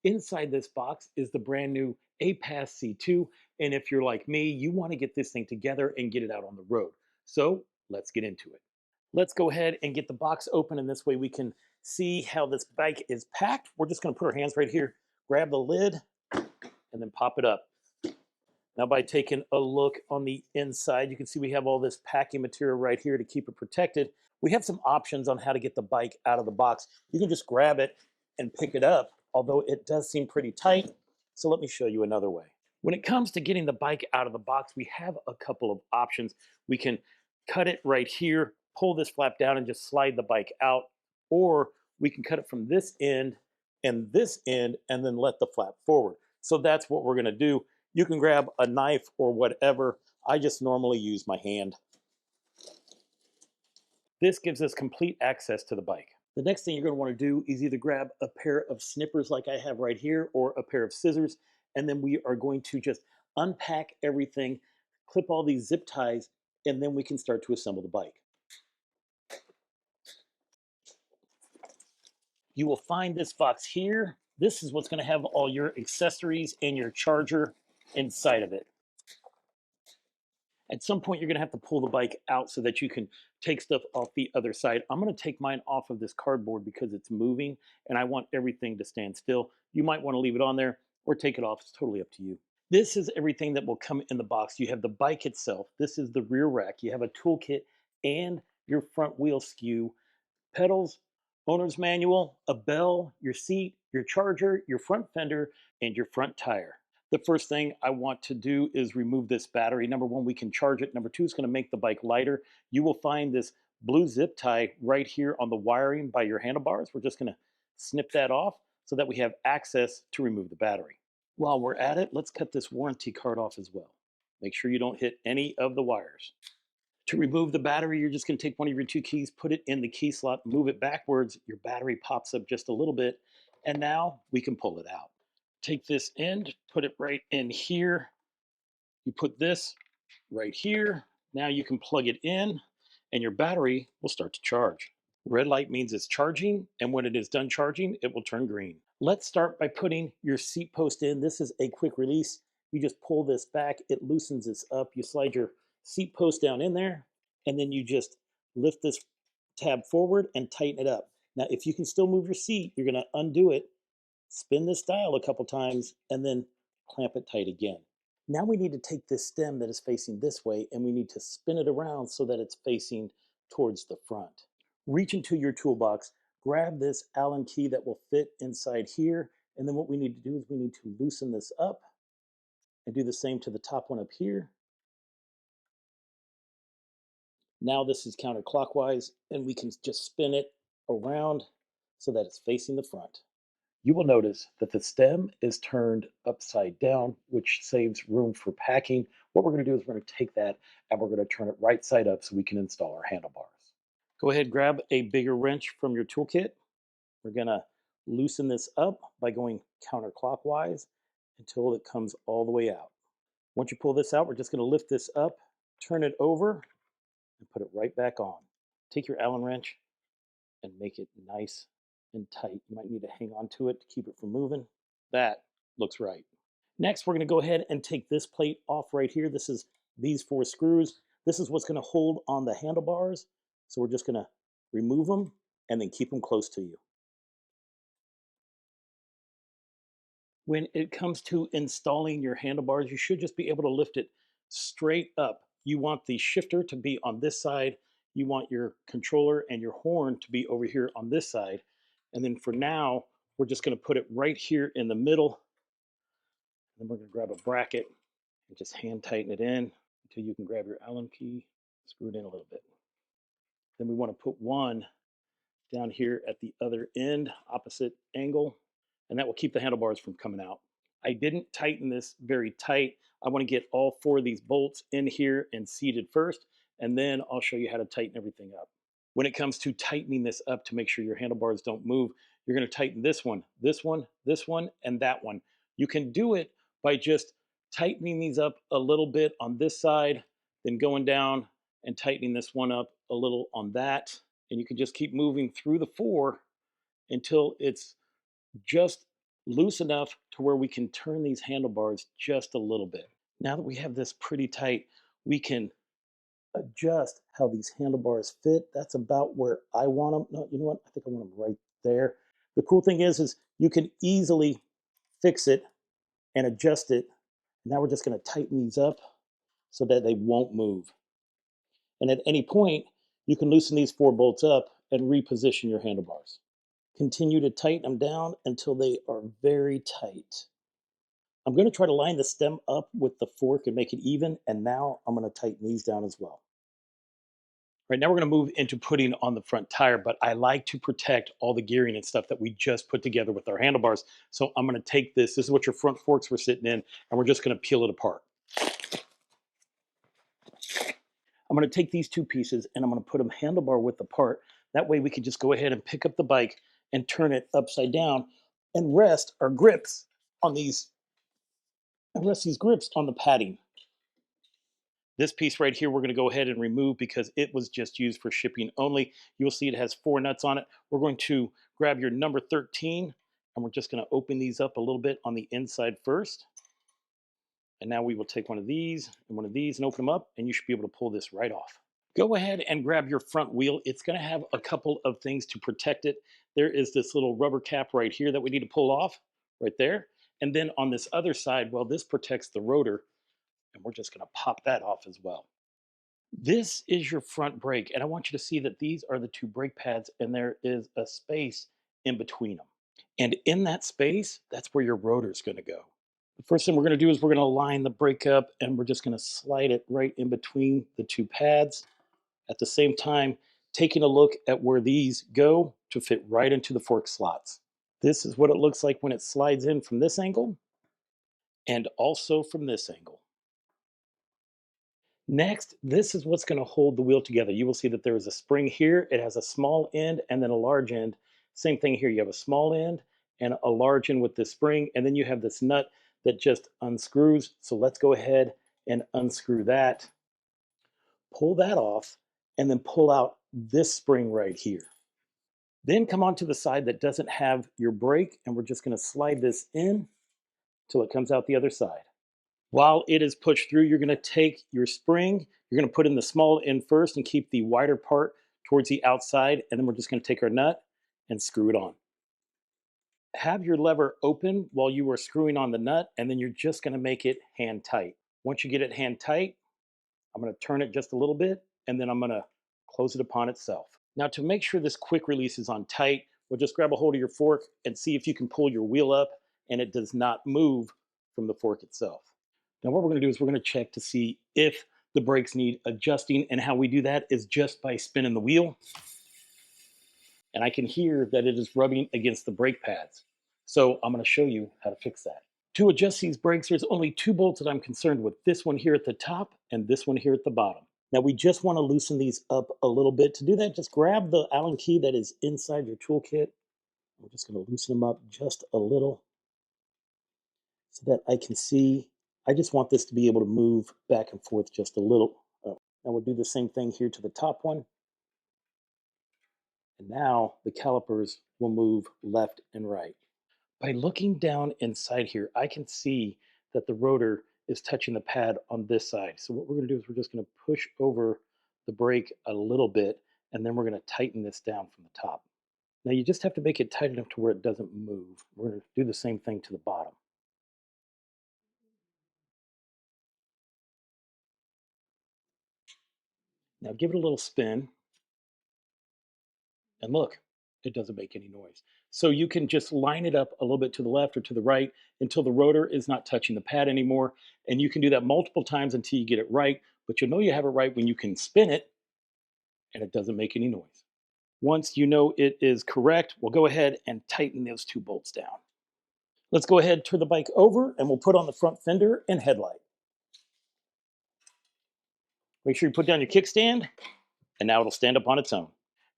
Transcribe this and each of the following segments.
Inside this box is the brand new Aipas C2. And if you're like me, you want to get this thing together and get it out on the road. So let's get into it. Let's go ahead and get the box open, and this way we can see how this bike is packed. We're just going to put our hands right here, grab the lid, and then pop it up. Now, by taking a look on the inside, you can see we have all this packing material right here to keep it protected. We have some options on how to get the bike out of the box. You can just grab it and pick it up, although it does seem pretty tight. So let me show you another way. When it comes to getting the bike out of the box, we have a couple of options. We can cut it right here, pull this flap down and just slide the bike out, or we can cut it from this end and this end and then let the flap forward. So that's what we're gonna do. You can grab a knife or whatever. I just normally use my hand. This gives us complete access to the bike. The next thing you're going to want to do is either grab a pair of snippers like I have right here or a pair of scissors, and then we are going to just unpack everything, clip all these zip ties, and then we can start to assemble the bike. You will find this box here. This is what's going to have all your accessories and your charger inside of it. At some point, you're going to have to pull the bike out so that you can take stuff off the other side. I'm going to take mine off of this cardboard because it's moving and I want everything to stand still. You might want to leave it on there or take it off. It's totally up to you. This is everything that will come in the box. You have the bike itself. This is the rear rack. You have a toolkit and your front wheel skew, pedals, owner's manual, a bell, your seat, your charger, your front fender, and your front tire. The first thing I want to do is remove this battery. Number one, we can charge it. Number two, it's going to make the bike lighter. You will find this blue zip tie right here on the wiring by your handlebars. We're just going to snip that off so that we have access to remove the battery. While we're at it, let's cut this warranty card off as well. Make sure you don't hit any of the wires. To remove the battery, you're just going to take one of your two keys, put it in the key slot, move it backwards. Your battery pops up just a little bit, and now we can pull it out. Take this end, put it right in here. You put this right here. Now you can plug it in and your battery will start to charge. Red light means it's charging, and when it is done charging, it will turn green. Let's start by putting your seat post in. This is a quick release. You just pull this back, it loosens this up. You slide your seat post down in there, and then you just lift this tab forward and tighten it up. Now, if you can still move your seat, you're gonna undo it, spin this dial a couple times, and then clamp it tight again. Now we need to take this stem that is facing this way and we need to spin it around so that it's facing towards the front. Reach into your toolbox, grab this Allen key that will fit inside here, and then what we need to do is we need to loosen this up and do the same to the top one up here. Now this is counterclockwise and we can just spin it around so that it's facing the front. You will notice that the stem is turned upside down, which saves room for packing. What we're going to do is we're going to take that and we're going to turn it right side up so we can install our handlebars. Go ahead, grab a bigger wrench from your toolkit. We're going to loosen this up by going counterclockwise until it comes all the way out. Once you pull this out, we're just going to lift this up, turn it over, and put it right back on. Take your Allen wrench and make it nice and tight. You might need to hang on to it to keep it from moving. That looks right. Next, we're going to go ahead and take this plate off right here. This is these 4 screws. This is what's going to hold on the handlebars. So we're just going to remove them and then keep them close to you. When it comes to installing your handlebars, you should just be able to lift it straight up. You want the shifter to be on this side. You want your controller and your horn to be over here on this side. And then for now, we're just going to put it right here in the middle. Then we're going to grab a bracket and just hand tighten it in until you can grab your Allen key, screw it in a little bit. Then we want to put one down here at the other end, opposite angle, and that will keep the handlebars from coming out. I didn't tighten this very tight. I want to get all 4 of these bolts in here and seated first, and then I'll show you how to tighten everything up. When it comes to tightening this up to make sure your handlebars don't move, you're going to tighten this one, this one, this one, and that one. You can do it by just tightening these up a little bit on this side, then going down and tightening this one up a little on that. And you can just keep moving through the 4 until it's just loose enough to where we can turn these handlebars just a little bit. Now that we have this pretty tight, we can adjust how these handlebars fit. That's about where I want them. No, you know what? I think I want them right there. The cool thing is you can easily fix it and adjust it. Now we're just going to tighten these up so that they won't move. And at any point, you can loosen these 4 bolts up and reposition your handlebars. Continue to tighten them down until they are very tight. I'm going to try to line the stem up with the fork and make it even. And now I'm going to tighten these down as well. Right now we're going to move into putting on the front tire, but I like to protect all the gearing and stuff that we just put together with our handlebars. So I'm going to take this is what your front forks were sitting in, and we're just going to peel it apart. I'm going to take these 2 pieces and I'm going to put them handlebar width apart. That way we can just go ahead and pick up the bike and turn it upside down and rest our grips on these, and rest these grips on the padding. This piece right here, we're going to go ahead and remove because it was just used for shipping only. You'll see it has 4 nuts on it. We're going to grab your number 13 and we're just going to open these up a little bit on the inside first. And now we will take one of these and one of these and open them up, and you should be able to pull this right off. Go ahead and grab your front wheel. It's going to have a couple of things to protect it. There is this little rubber cap right here that we need to pull off right there. And then on this other side, well, this protects the rotor, and we're just going to pop that off as well. This is your front brake, and I want you to see that these are the 2 brake pads, and there is a space in between them. And in that space, that's where your rotor is going to go. The first thing we're going to do is we're going to line the brake up, and we're just going to slide it right in between the 2 pads. At the same time, taking a look at where these go to fit right into the fork slots. This is what it looks like when it slides in from this angle and also from this angle. Next, this is what's going to hold the wheel together. You will see that there is a spring here. It has a small end and then a large end. Same thing here. You have a small end and a large end with this spring, and then you have this nut that just unscrews. So let's go ahead and unscrew that. Pull that off, and then pull out this spring right here. Then come on to the side that doesn't have your brake, and we're just going to slide this in till it comes out the other side. While it is pushed through, you're going to take your spring, you're going to put in the small end first and keep the wider part towards the outside, and then we're just going to take our nut and screw it on. Have your lever open while you are screwing on the nut, and then you're just going to make it hand tight. Once you get it hand tight, I'm going to turn it just a little bit, and then I'm going to close it upon itself. Now, to make sure this quick release is on tight, we'll just grab a hold of your fork and see if you can pull your wheel up and it does not move from the fork itself. Now, what we're going to do is we're going to check to see if the brakes need adjusting, and how we do that is just by spinning the wheel. And I can hear that it is rubbing against the brake pads. So I'm going to show you how to fix that. To adjust these brakes, there's only 2 bolts that I'm concerned with. This one here at the top and this one here at the bottom. Now we just want to loosen these up a little bit. To do that, just grab the Allen key that is inside your toolkit. We're just going to loosen them up just a little so that I can see. I just want this to be able to move back and forth just a little. Oh. Now we'll do the same thing here to the top one. And now the calipers will move left and right. By looking down inside here, I can see that the rotor is touching the pad on this side. So what we're going to do is we're just going to push over the brake a little bit, and then we're going to tighten this down from the top. Now you just have to make it tight enough to where it doesn't move. We're going to do the same thing to the bottom. Now give it a little spin, and look, it doesn't make any noise. So you can just line it up a little bit to the left or to the right until the rotor is not touching the pad anymore. And you can do that multiple times until you get it right, but you'll know you have it right when you can spin it and it doesn't make any noise. Once you know it is correct, we'll go ahead and tighten those 2 bolts down. Let's go ahead, turn the bike over, and we'll put on the front fender and headlight. Make sure you put down your kickstand, and now it'll stand up on its own.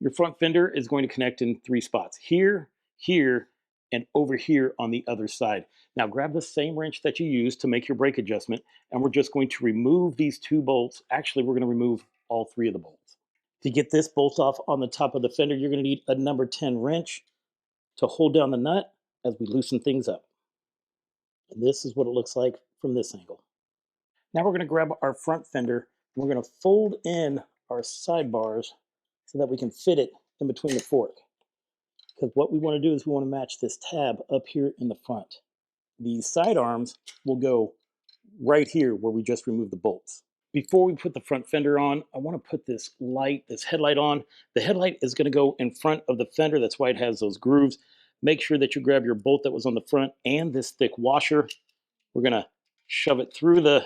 Your front fender is going to connect in 3 spots: here, here, and over here on the other side. Now grab the same wrench that you used to make your brake adjustment, and we're just going to remove these 2 bolts. Actually, we're going to remove all 3 of the bolts. To get this bolt off on the top of the fender, you're going to need a number 10 wrench to hold down the nut, as we loosen things up. And this is what it looks like from this angle. Now we're going to grab our front fender. And we're going to fold in our sidebars so that we can fit it in between the fork. Because what we want to do is we want to match this tab up here in the front. These side arms will go right here where we just removed the bolts. Before we put the front fender on, I want to put this light, this headlight on. The headlight is going to go in front of the fender. That's why it has those grooves. Make sure that you grab your bolt that was on the front and this thick washer. We're going to shove it through the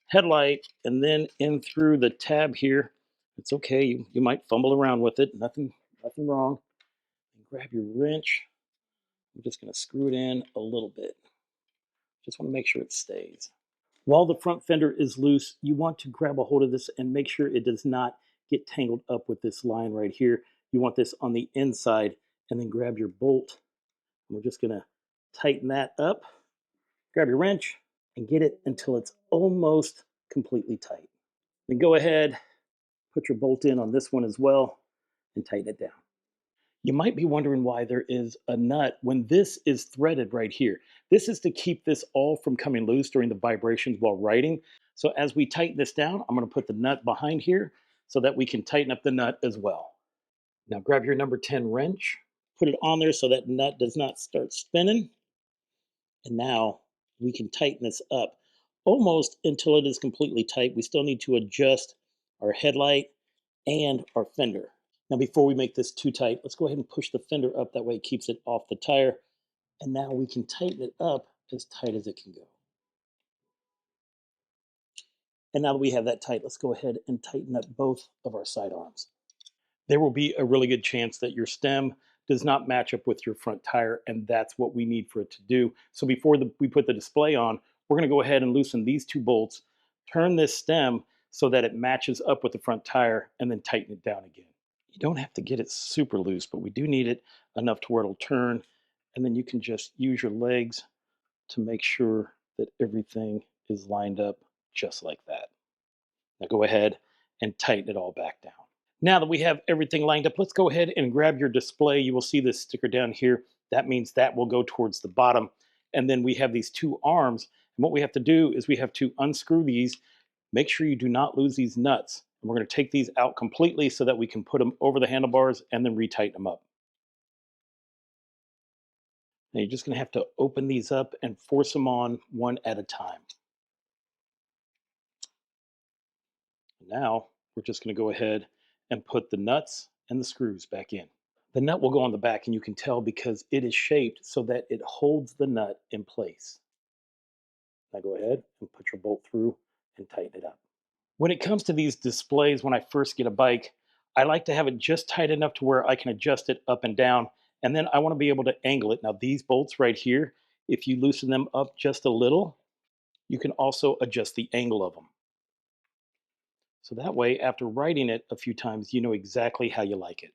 headlight and then in through the tab here. It's okay. You might fumble around with it. Nothing wrong. Grab your wrench. I'm just going to screw it in a little bit. Just want to make sure it stays. While the front fender is loose, you want to grab a hold of this and make sure it does not get tangled up with this line right here. You want this on the inside, and then grab your bolt. We're just going to tighten that up. Grab your wrench and get it until it's almost completely tight. Then go ahead, put your bolt in on this one as well, and tighten it down. You might be wondering why there is a nut when this is threaded right here. This is to keep this all from coming loose during the vibrations while riding. So as we tighten this down, I'm going to put the nut behind here so that we can tighten up the nut as well. Now grab your number 10 wrench, put it on there so that nut does not start spinning. And now we can tighten this up almost until it is completely tight. We still need to adjust our headlight and our fender. Now, before we make this too tight, let's go ahead and push the fender up. That way it keeps it off the tire. And now we can tighten it up as tight as it can go. And now that we have that tight, let's go ahead and tighten up both of our side arms. There will be a really good chance that your stem does not match up with your front tire, and that's what we need for it to do. So before we put the display on, we're going to go ahead and loosen these two bolts, turn this stem so that it matches up with the front tire, and then tighten it down again. You don't have to get it super loose, but we do need it enough to where it'll turn, and then you can just use your legs to make sure that everything is lined up just like that. Now go ahead and tighten it all back down. Now that we have everything lined up, let's go ahead and grab your display. You will see this sticker down here. That means that will go towards the bottom. And then we have these two arms. And what we have to do is we have to unscrew these. Make sure you do not lose these nuts. And we're going to take these out completely so that we can put them over the handlebars and then retighten them up. Now you're just going to have to open these up and force them on one at a time. Now we're just going to go ahead and put the nuts and the screws back in. The nut will go on the back, and you can tell because it is shaped so that it holds the nut in place. Now go ahead and put your bolt through and tighten it up. When it comes to these displays, when I first get a bike, I like to have it just tight enough to where I can adjust it up and down, and then I want to be able to angle it. Now these bolts right here, if you loosen them up just a little, you can also adjust the angle of them. So that way, after riding it a few times, you know exactly how you like it.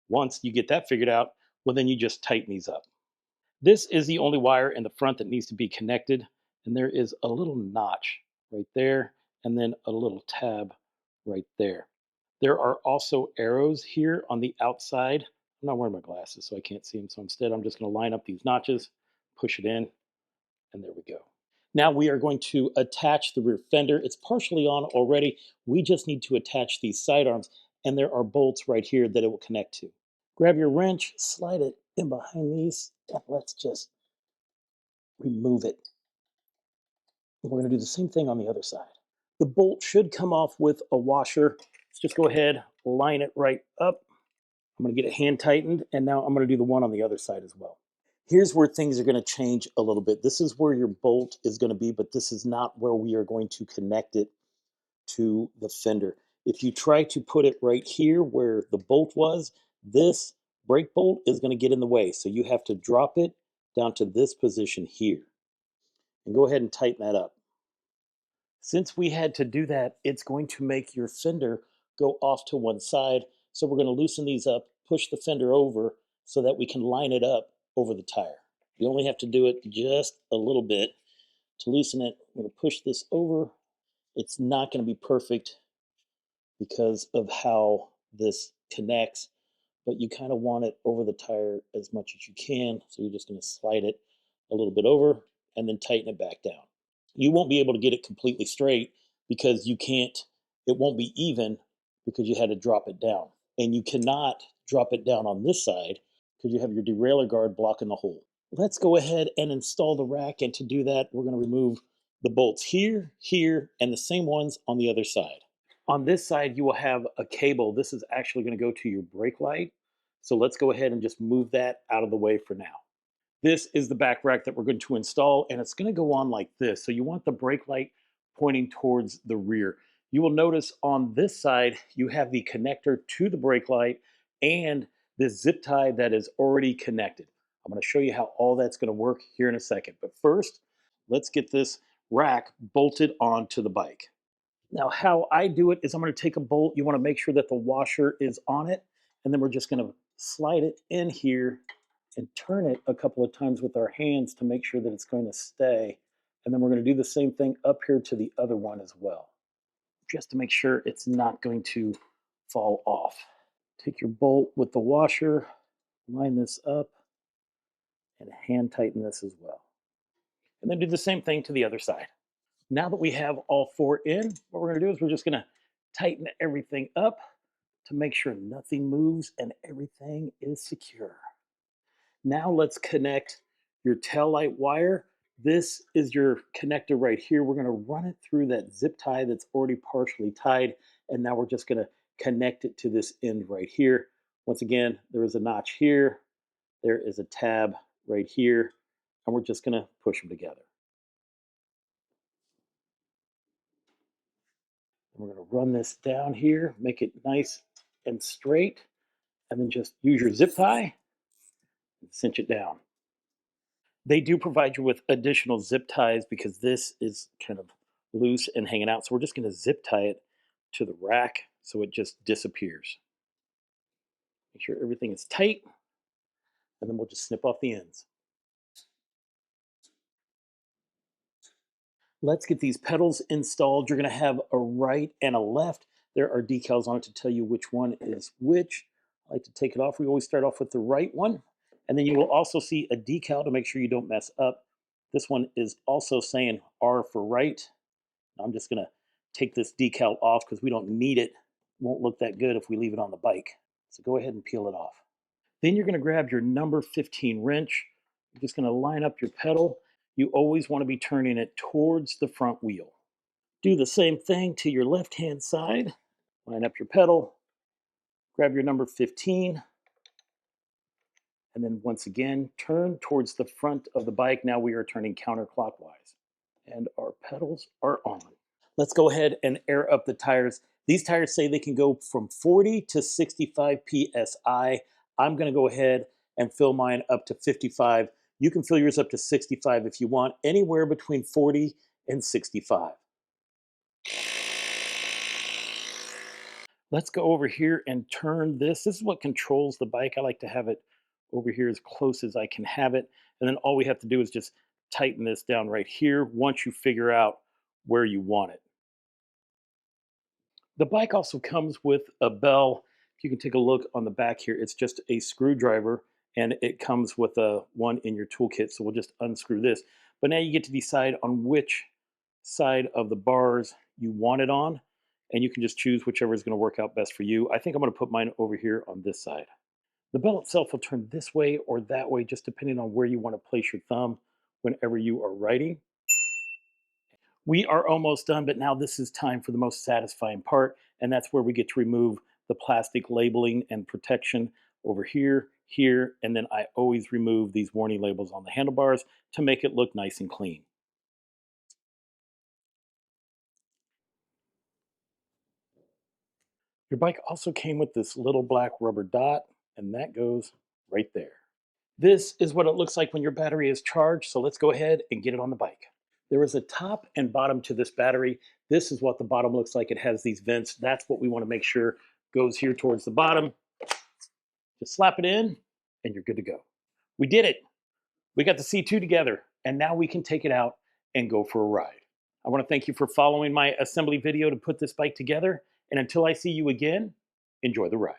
Once you get that figured out, well, then you just tighten these up. This is the only wire in the front that needs to be connected, and there is a little notch right there, and then a little tab right there. There are also arrows here on the outside. I'm not wearing my glasses, so I can't see them, so instead I'm just going to line up these notches, push it in, and there we go. Now we are going to attach the rear fender. It's partially on already. We just need to attach these side arms, and there are bolts right here that it will connect to. Grab your wrench, slide it in behind these, and let's just remove it. And we're going to do the same thing on the other side. The bolt should come off with a washer. Let's just go ahead, line it right up. I'm going to get it hand tightened, and now I'm going to do the one on the other side as well. Here's where things are going to change a little bit. This is where your bolt is going to be, but this is not where we are going to connect it to the fender. If you try to put it right here where the bolt was, this brake bolt is going to get in the way. So you have to drop it down to this position here. And go ahead and tighten that up. Since we had to do that, it's going to make your fender go off to one side. So we're going to loosen these up, push the fender over so that we can line it up over the tire. You only have to do it just a little bit to loosen it. I'm going to push this over. It's not going to be perfect because of how this connects, but you kind of want it over the tire as much as you can. So you're just going to slide it a little bit over and then tighten it back down. You won't be able to get it completely straight because you can't, it won't be even because you had to drop it down. And you cannot drop it down on this side because you have your derailleur guard blocking the hole. Let's go ahead and install the rack. And to do that, we're going to remove the bolts here, here, and the same ones on the other side. On this side, you will have a cable. This is actually going to go to your brake light. So let's go ahead and just move that out of the way for now. This is the back rack that we're going to install, and it's going to go on like this. So you want the brake light pointing towards the rear. You will notice on this side, you have the connector to the brake light and this zip tie that is already connected. I'm going to show you how all that's going to work here in a second. But first, let's get this rack bolted onto the bike. Now, how I do it is I'm going to take a bolt. You want to make sure that the washer is on it, and then we're just going to slide it in here and turn it a couple of times with our hands to make sure that it's going to stay. And then we're going to do the same thing up here to the other one as well, just to make sure it's not going to fall off. Take your bolt with the washer, line this up, and hand tighten this as well. And then do the same thing to the other side. Now that we have all four in, what we're going to do is we're just going to tighten everything up to make sure nothing moves and everything is secure. Now let's connect your taillight wire. This is your connector right here. We're going to run it through that zip tie that's already partially tied, and now we're just going to connect it to this end right here. Once again, there is a notch here, there is a tab right here, and we're just going to push them together. And we're going to run this down here, make it nice and straight, and then just use your zip tie and cinch it down. They do provide you with additional zip ties because this is kind of loose and hanging out. So we're just going to zip tie it to the rack so it just disappears. Make sure everything is tight, and then we'll just snip off the ends. Let's get these pedals installed. You're going to have a right and a left. There are decals on it to tell you which one is which. I like to take it off. We always start off with the right one. And then you will also see a decal to make sure you don't mess up. This one is also saying R for right. I'm just going to take this decal off because we don't need it. It won't look that good if we leave it on the bike. So go ahead and peel it off. Then you're going to grab your number 15 wrench. You're just going to line up your pedal. You always want to be turning it towards the front wheel. Do the same thing to your left-hand side. Line up your pedal, grab your number 15, and then once again, turn towards the front of the bike. Now we are turning counterclockwise, and our pedals are on. Let's go ahead and air up the tires. These tires say they can go from 40 to 65 PSI. I'm going to go ahead and fill mine up to 55. You can fill yours up to 65 if you want, anywhere between 40 and 65. Let's go over here and turn this. This is what controls the bike. I like to have it over here as close as I can have it. And then all we have to do is just tighten this down right here once you figure out where you want it. The bike also comes with a bell. If you can take a look on the back here, it's just a screwdriver and it comes with a one in your toolkit. So we'll just unscrew this. But now you get to decide on which side of the bars you want it on, and you can just choose whichever is going to work out best for you. I think I'm going to put mine over here on this side. The bell itself will turn this way or that way, just depending on where you want to place your thumb whenever you are riding. We are almost done, but now this is time for the most satisfying part, and that's where we get to remove the plastic labeling and protection over here, here, and then I always remove these warning labels on the handlebars to make it look nice and clean. Your bike also came with this little black rubber dot, and that goes right there. This is what it looks like when your battery is charged, so let's go ahead and get it on the bike. There is a top and bottom to this battery. This is what the bottom looks like. It has these vents. That's what we want to make sure goes here towards the bottom. Just slap it in, and you're good to go. We did it. We got the C2 together, and now we can take it out and go for a ride. I want to thank you for following my assembly video to put this bike together, and until I see you again, enjoy the ride.